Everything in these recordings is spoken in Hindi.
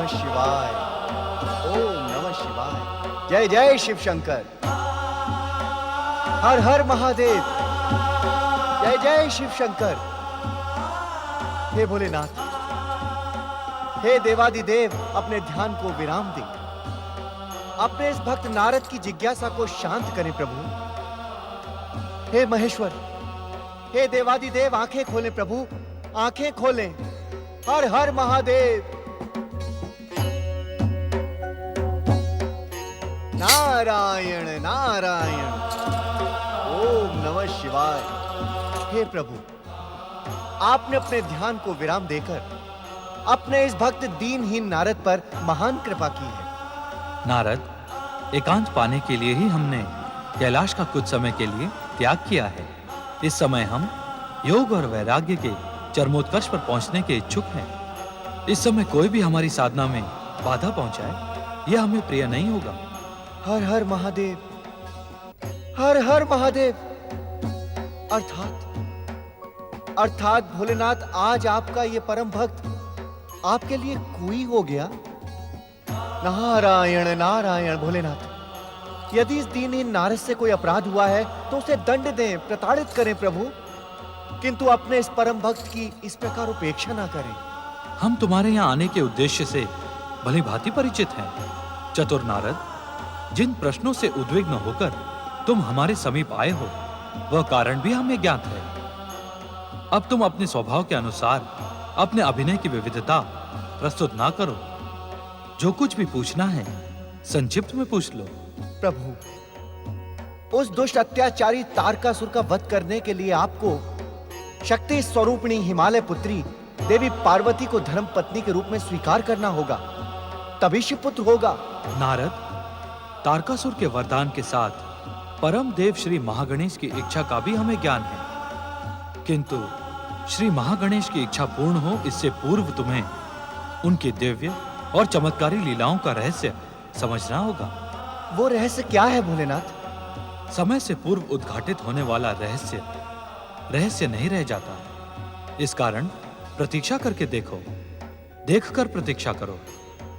नमः शिवाय। ओम नमः शिवाय। जय जय शिव शंकर। हर हर महादेव। जय जय शिव शंकर। हे भोलेनाथ, हे देवादिदेव, अपने ध्यान को विराम दें। अपने इस भक्त नारद की जिज्ञासा को शांत करें प्रभु। हे महेश्वर, हे देवादिदेव, आंखें खोलें प्रभु, आंखें खोलें। हर हर महादेव। नारायण नारायण। ओम नमः शिवाय। हे प्रभु, आपने अपने ध्यान को विराम देकर अपने इस भक्त दीनहीन नारद पर महान कृपा की है। नारद, एकांत पाने के लिए ही हमने कैलाश का कुछ समय के लिए त्याग किया है। इस समय हम योग और वैराग्य के चरमोत्कर्ष पर पहुंचने के इच्छुक हैं। इस समय कोई भी हमारी साधना में बाधा पहुंचाए, यह हमें प्रिय नहीं होगा। हर हर महादेव, हर हर महादेव। अर्थात भोलेनाथ, आज आपका ये परम भक्त आपके लिए कोई हो गया। नारायण नारायण। भोलेनाथ, यदि इस दीनहीन नारद से कोई अपराध हुआ है तो उसे दंड दें, प्रताड़ित करें प्रभु, किंतु अपने इस परम भक्त की इस प्रकार उपेक्षा ना करें। हम तुम्हारे यहाँ आने के उद्देश्य से भली भांति परिचित हैं। चतुर नारद, जिन प्रश्नों से उद्विग्न होकर तुम हमारे समीप आए हो, वह कारण भी हमें ज्ञात है। अब तुम अपने स्वभाव के अनुसार अपने अभिनय की विविधता प्रस्तुत ना करो। जो कुछ भी पूछना है संक्षिप्त में पूछ लो। प्रभु, उस दुष्ट अत्याचारी तारकासुर का वध करने के लिए आपको शक्ति स्वरूपिणी हिमालय पुत्री देवी पार्वती को धर्म पत्नी के रूप में स्वीकार करना होगा, तभी शिवपुत्र होगा। नारद, तारकासुर के वरदान के साथ परम देव श्री महागणेश की इच्छा का भी हमें ज्ञान है, किंतु श्री महागणेश की इच्छा पूर्ण हो इससे पूर्व तुम्हें उनकी दिव्य और चमत्कारी लीलाओं का रहस्य समझना होगा। वो रहस्य क्या है भोलेनाथ? समय से पूर्व उद्घाटित होने वाला रहस्य नहीं रह जाता। इस कारण प्रतीक्षा करके देखो, देखकर प्रतीक्षा करो।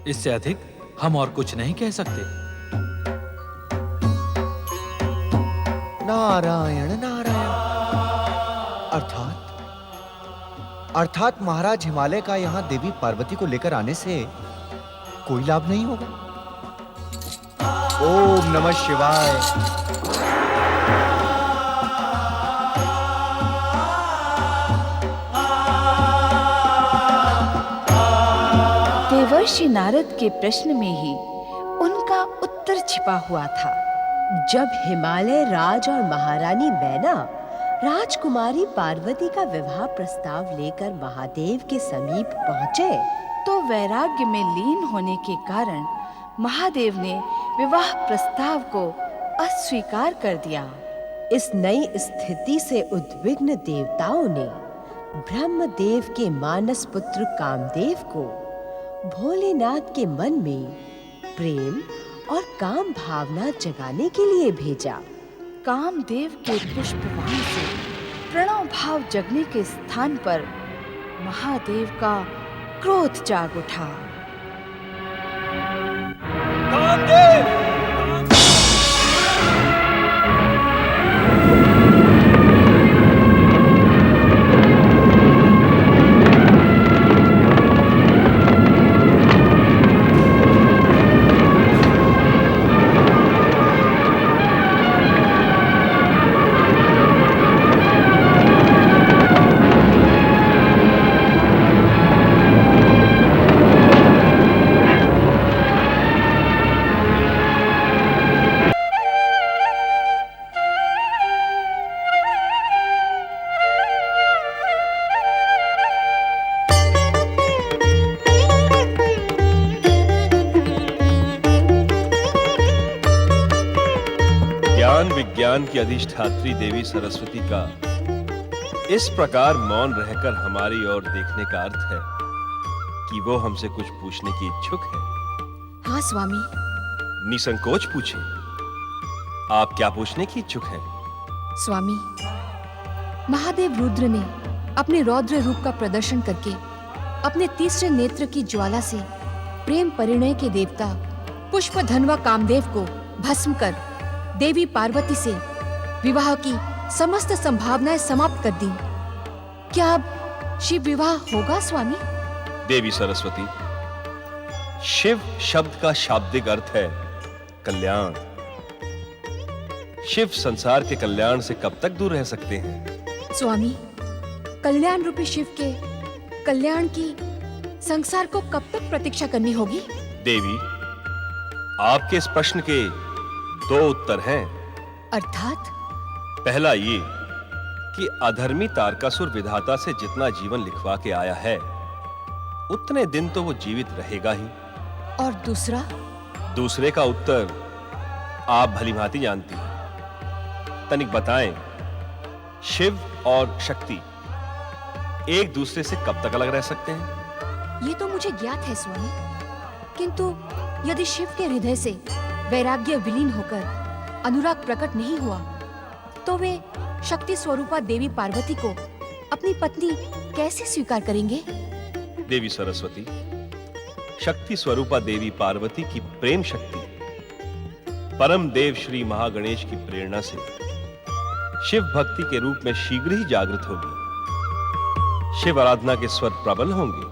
इससे अधिक हम और कुछ नहीं कह सकते। नारायण नारायण। अर्थात महाराज हिमालय का यहां देवी पार्वती को लेकर आने से कोई लाभ नहीं होगा। ओम नमः शिवाय। देवर्षि नारद के प्रश्न में ही उनका उत्तर छिपा हुआ था। जब हिमालय राज और महारानी मैना राजकुमारी पार्वती का विवाह प्रस्ताव लेकर महादेव के समीप पहुंचे, तो वैराग्य में लीन होने के कारण महादेव ने विवाह प्रस्ताव को अस्वीकार कर दिया। इस नई स्थिति से उद्विग्न देवताओं ने ब्रह्मदेव के मानस पुत्र कामदेव को भोलेनाथ के मन में प्रेम और काम भावना जगाने के लिए भेजा। कामदेव के पुष्पवान से प्रणव भाव जगने के स्थान पर महादेव का क्रोध जाग उठा। कामदेव! विज्ञान की अधिष्ठात्री देवी सरस्वती का इस प्रकार मौन रहकर हमारी ओर देखने का अर्थ है कि वो हमसे कुछ पूछने की इच्छुक है। हाँ स्वामी। निसंकोच पूछें। आप क्या पूछने की इच्छुक हैं? स्वामी, महादेव रुद्र ने अपने रौद्र रूप का प्रदर्शन करके अपने तीसरे नेत्र की ज्वाला से प्रेम परिणय के देवता पुष्पधन्वा कामदेव को भस्म कर देवी पार्वती से विवाह की समस्त संभावनाएं समाप्त कर दी। क्या अब शिव विवाह होगा स्वामी? देवी सरस्वती, शिव शब्द का शाब्दिक अर्थ है कल्याण। शिव संसार के कल्याण से कब तक दूर रह सकते हैं? स्वामी, कल्याण रूपी शिव के कल्याण की संसार को कब तक प्रतीक्षा करनी होगी? देवी, आपके इस प्रश्न के दो उत्तर हैं। अर्थात? पहला ये कि अधर्मी तारकासुर विधाता से जितना जीवन लिखवा के आया है उतने दिन तो वो जीवित रहेगा ही। और दूसरा? दूसरे का उत्तर आप भलीभांति जानती हैं। तनिक बताएं, शिव और शक्ति एक दूसरे से कब तक अलग रह सकते हैं? ये तो मुझे ज्ञात है स्वामी, किंतु यदि शिव के हृदय से वैराग्य विलीन होकर अनुराग प्रकट नहीं हुआ तो वे शक्ति स्वरूपा देवी पार्वती को अपनी पत्नी कैसे स्वीकार करेंगे? देवी सरस्वती, शक्ति स्वरूपा देवी पार्वती की प्रेम शक्ति परम देव श्री महागणेश की प्रेरणा से शिव भक्ति के रूप में शीघ्र ही जागृत होगी। शिव आराधना के स्वर प्रबल होंगे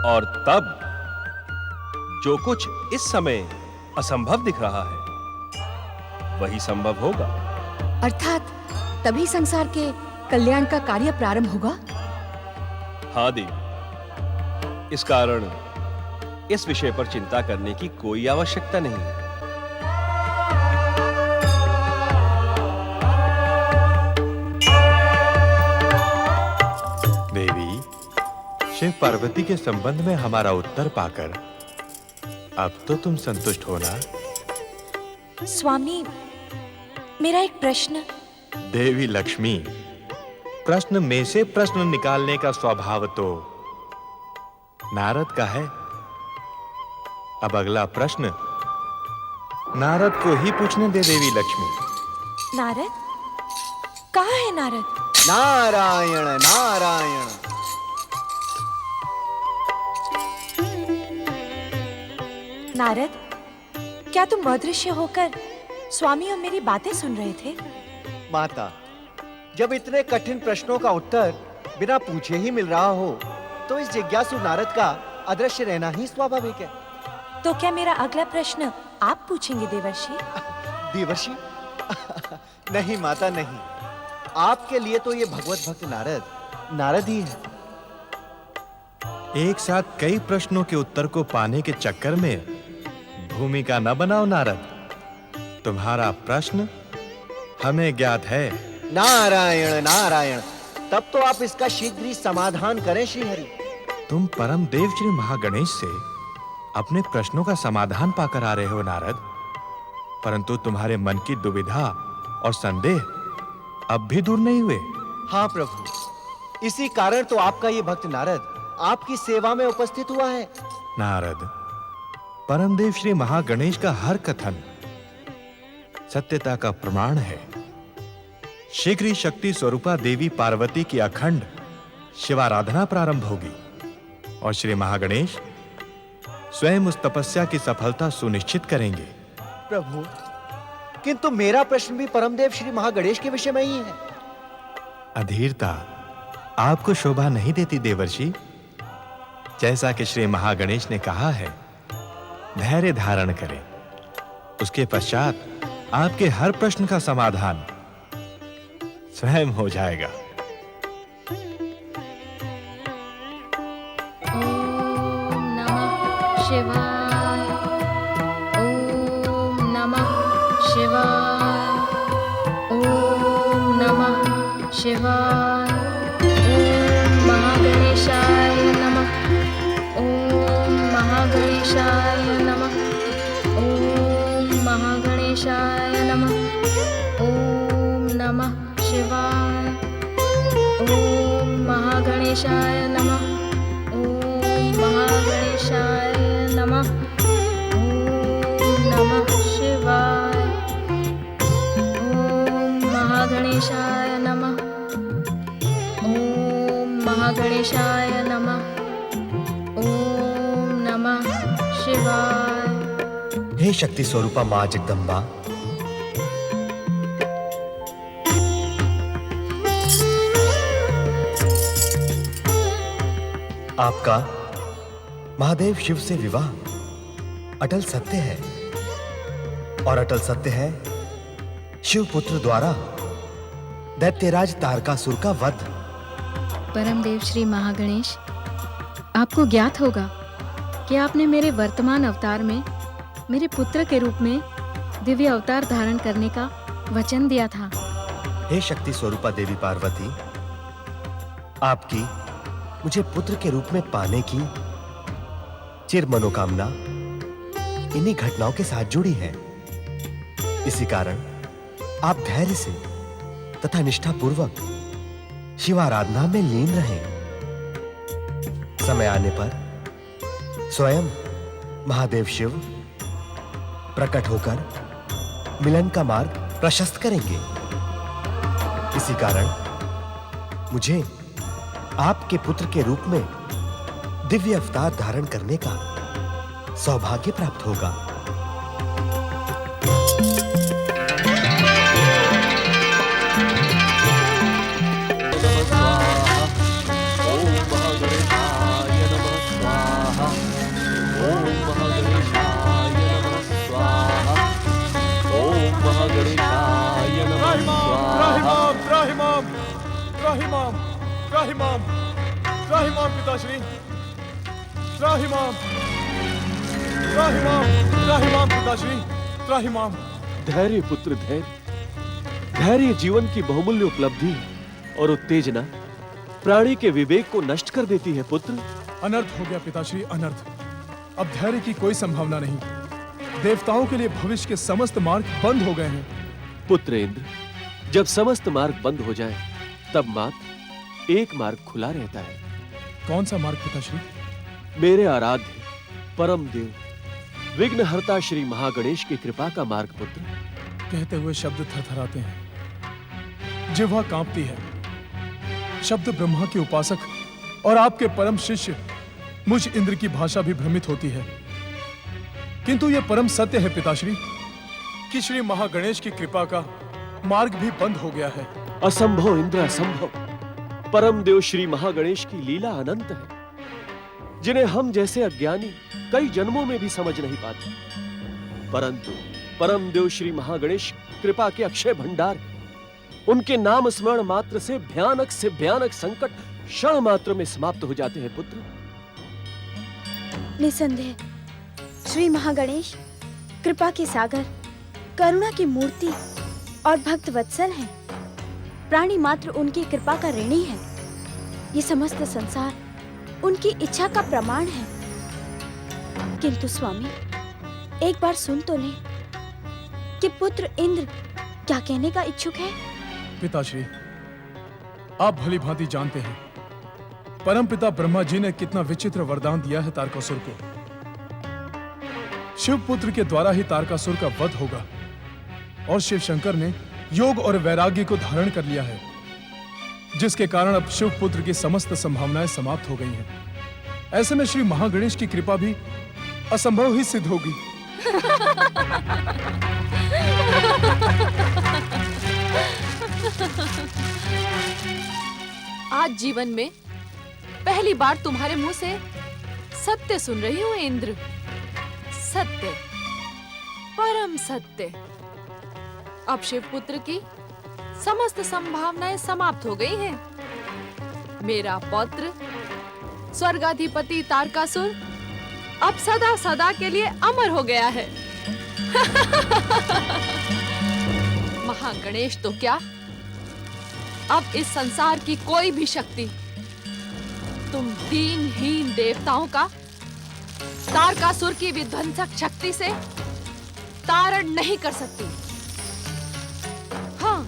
और तब जो कुछ इस समय असंभव दिख रहा है वही संभव होगा। अर्थात तभी संसार के कल्याण का कार्य प्रारंभ होगा? हाँ देवी, इस कारण इस विषय पर चिंता करने की कोई आवश्यकता नहीं है। देवी, शिव पार्वती के संबंध में हमारा उत्तर पाकर अब तो तुम संतुष्ट हो ना? स्वामी, मेरा एक प्रश्न। देवी लक्ष्मी, प्रश्न में से प्रश्न निकालने का स्वभाव तो नारद का है। अब अगला प्रश्न नारद को ही पूछने दे देवी लक्ष्मी। नारद? कहाँ है नारद? नारायण नारायण। नारद, क्या तुम अदृश्य होकर स्वामी और मेरी बातें सुन रहे थे? माता, जब इतने कठिन प्रश्नों का उत्तर बिना पूछे ही मिल रहा हो तो इस जिज्ञासु नारद का अदृश्य रहना ही स्वाभाविक है। तो क्या मेरा अगला प्रश्न आप पूछेंगे देवर्षि? देवर्षि? नहीं माता, नहीं। आपके लिए तो ये भगवत भक्त नारद ही है। एक साथ कई प्रश्नों के उत्तर को पाने के चक्कर में भूमिका न बनाओ नारद। तुम्हारा प्रश्न हमें ज्ञात है। नारायण नारायण। तब तो आप इसका शीघ्र ही समाधान करें श्री हरि। तुम परम देव श्री महागणेश से अपने प्रश्नों का समाधान पाकर आ रहे हो नारद, परंतु तुम्हारे मन की दुविधा और संदेह अब भी दूर नहीं हुए। हाँ प्रभु, इसी कारण तो आपका ये भक्त नारद आपकी सेवा में उपस्थित हुआ है। नारद, परमदेव श्री महागणेश का हर कथन सत्यता का प्रमाण है। शीघ्र ही शक्ति स्वरूपा देवी पार्वती की अखंड शिवाराधना प्रारंभ होगी और श्री महागणेश स्वयं उस तपस्या की सफलता सुनिश्चित करेंगे। प्रभु, किंतु मेरा प्रश्न भी परमदेव श्री महागणेश के विषय में ही है। अधीरता आपको शोभा नहीं देती देवर्षि। जैसा कि श्री महागणेश ने कहा है, धैर्य धारण करें। उसके पश्चात आपके हर प्रश्न का समाधान स्वयं हो जाएगा। ओम नमः शिवाय। ओम नमः शिवाय। ओम नमः शिवाय। ओम महागणेशाय नमः। ओम महागणेशाय नमः। ओम महागणेशाय नमः। ओम नमः शिवाय। ओम महागणेशाय नमः। ओम महागणेशाय नमः। ओम नमः शिवाय। ओम महागणेशाय नमः। ओम महागणेशाय नमः। ओम नमः हे शक्ति स्वरूपा मां जगदम्बा, आपका महादेव शिव से विवाह अटल सत्य है, और अटल सत्य है शिव पुत्र द्वारा दैत्यराज तारकासुर का वध। परमदेव श्री महागणेश, आपको ज्ञात होगा कि आपने मेरे वर्तमान अवतार में मेरे पुत्र के रूप में दिव्य अवतार धारण करने का वचन दिया था। हे शक्ति स्वरूपा देवी पार्वती, आपकी मुझे पुत्र के रूप में पाने की चिर मनोकामना इन्हीं घटनाओं के साथ जुड़ी है। इसी कारण आप धैर्य से तथा निष्ठापूर्वक शिवाराधना में लीन रहें। समय आने पर स्वयं महादेव शिव प्रकट होकर मिलन का मार्ग प्रशस्त करेंगे। इसी कारण मुझे आपके पुत्र के रूप में दिव्य अवतार धारण करने का सौभाग्य प्राप्त होगा। त्राहिमाम पिताश्री, त्राहिमाम पिताश्री, त्राहिमाम। धैर्य पुत्र, धैर्य। धैर्य जीवन की बहुमूल्य उपलब्धि और उत्तेजना प्राणी के विवेक को नष्ट कर देती है पुत्र। अनर्थ हो गया पिताश्री, अनर्थ। अब धैर्य की कोई संभावना नहीं। देवताओं के लिए भविष्य के समस्त मार्ग बंद हो गए हैं। पुत्र इंद्र, जब समस्त मार्ग बंद हो जाए तब मात्र एक मार्ग खुला रहता है। कौन सा मार्ग पिताश्री? मेरे आराध्य परम देव विघ्नहर्ता श्री महागणेश की कृपा का मार्ग पुत्र। कहते हुए शब्द थरथराते हैं, जिह्वा कांपती है। शब्द ब्रह्मा के उपासक और आपके परम शिष्य मुझ इंद्र की भाषा भी भ्रमित होती है। किंतु यह परम सत्य है पिताश्री कि श्री महागणेश की कृपा का मार्ग भी बंद हो गया है। असंभव इंद्र, असंभव। परम देव श्री महागणेश की लीला अनंत है, जिन्हें हम जैसे अज्ञानी कई जन्मों में भी समझ नहीं पाते। परंतु परम देव श्री महागणेश कृपा के अक्षय भंडार, उनके नाम स्मरण मात्र से भयानक संकट क्षण मात्र में समाप्त हो जाते हैं पुत्र। निसंदेह श्री महागणेश कृपा के सागर, करुणा की मूर्ति और भक्त वत्सल हैं। प्राणी मात्र उनकी कृपा का ऋणी है। ये समस्त संसार उनकी इच्छा का प्रमाण है। किंतु स्वामी, एक बार सुन तो ले कि पुत्र इंद्र क्या कहने का इच्छुक है। पिताश्री, आप भली भांति जानते हैं परमपिता ब्रह्मा जी ने कितना विचित्र वरदान दिया है तारकासुर को। शिव पुत्र के द्वारा ही तारकासुर का वध होगा, और शिव शंकर ने योग और वैराग्य को धारण कर लिया है, जिसके कारण अब शिव पुत्र की समस्त संभावनाएं समाप्त हो गई हैं। ऐसे में श्री महागणेश की कृपा भी असंभव ही सिद्ध होगी। आज जीवन में पहली बार तुम्हारे मुंह से सत्य सुन रही हूँ इंद्र। सत्य, परम सत्य। अब शिवपुत्र की समस्त संभावनाएं समाप्त हो गई हैं। मेरा पौत्र स्वर्गाधिपति तारकासुर अब सदा सदा के लिए अमर हो गया है। महागणेश तो क्या, अब इस संसार की कोई भी शक्ति तुम दीनहीन देवताओं का तारकासुर की विध्वंसक शक्ति से तारण नहीं कर सकती। हाँ,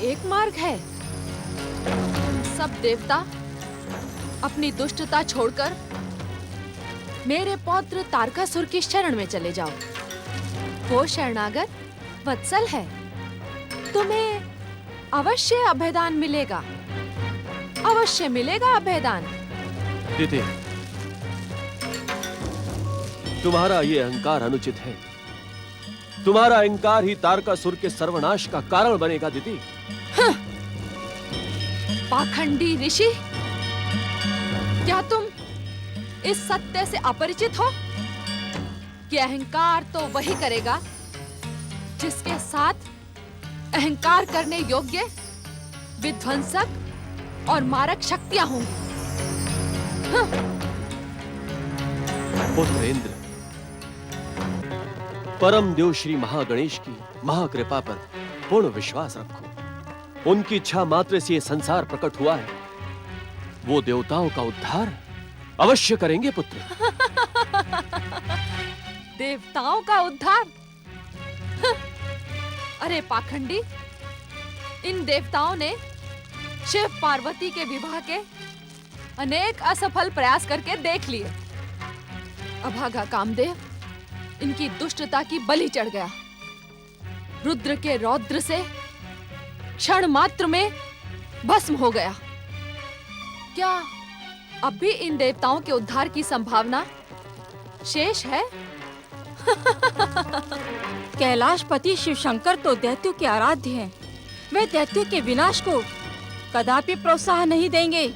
एक मार्ग है। सब देवता अपनी दुष्टता छोड़कर मेरे पौत्र तारकासुर की शरण में चले जाओ। वो शरणागत वत्सल है, तुम्हें अवश्य अभयदान मिलेगा, अवश्य मिलेगा अभयदान। दीदी, तुम्हारा ये अहंकार अनुचित है। तुम्हारा अहंकार ही तारकासुर के सर्वनाश का कारण बनेगा दीदी। पाखंडी ऋषि, क्या तुम इस सत्य से अपरिचित हो कि अहंकार तो वही करेगा जिसके साथ अहंकार करने योग्य विध्वंसक और मारक शक्तियां होंगी। पुत्र इंद्र, परम देव श्री महागणेश की महाकृपा पर पूर्ण विश्वास रखो। उनकी इच्छा मात्र से ये संसार प्रकट हुआ है। वो देवताओं का उद्धार अवश्य करेंगे पुत्र। देवताओं का उद्धार? अरे पाखंडी, इन देवताओं ने शिव पार्वती के विवाह के अनेक असफल प्रयास करके देख लिए। अभागा कामदेव इनकी दुष्टता की बलि चढ़ गया। रुद्र के रौद्र से क्षण मात्र में भस्म हो गया। क्या अब भी इन देवताओं के उद्धार की संभावना शेष है? कैलाशपति शिव शंकर तो दैत्यों के आराध्य हैं। वे दैत्यों के विनाश को कदापि प्रोत्साहन नहीं देंगे।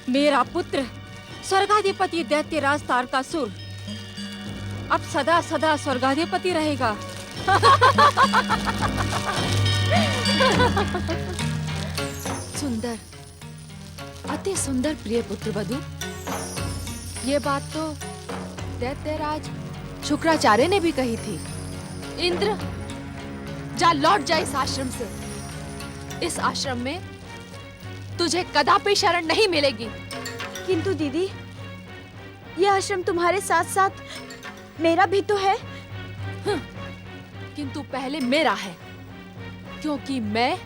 मेरा पुत्र स्वर्गाधिपति दैत्यराज तारकासुर अब सदा सदा स्वर्गाधिपति रहेगा। सुंदर, अति सुंदर प्रिय पुत्र वधू। ये बात तो दैत्यराज शुक्राचार्य ने भी कही थी। इंद्र, जा लौट जा इस आश्रम से। इस आश्रम में तुझे कदापि शरण नहीं मिलेगी। किंतु दीदी, यह आश्रम तुम्हारे साथ साथ मेरा भी तो है। किंतु पहले मेरा है, क्योंकि मैं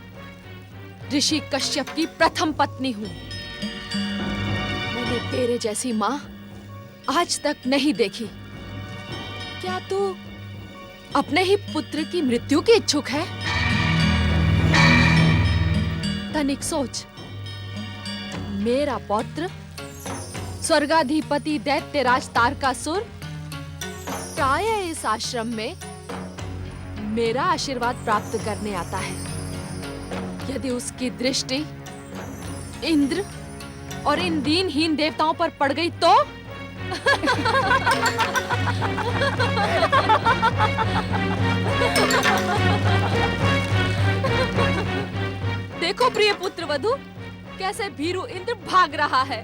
ऋषि कश्यप की प्रथम पत्नी हूँ। मैंने तेरे जैसी माँ आज तक नहीं देखी। क्या तू अपने ही पुत्र की मृत्यु की इच्छुक है? तनिक सोच, मेरा पौत्र स्वर्गाधिपति दैत्यराज तारकासुर प्रायः इस आश्रम में मेरा आशीर्वाद प्राप्त करने आता है। यदि उसकी दृष्टि इंद्र और इन दीनहीन देवताओं पर पड़ गई तो? देखो प्रिय पुत्र वधू, कैसे भीरू इंद्र भाग रहा है।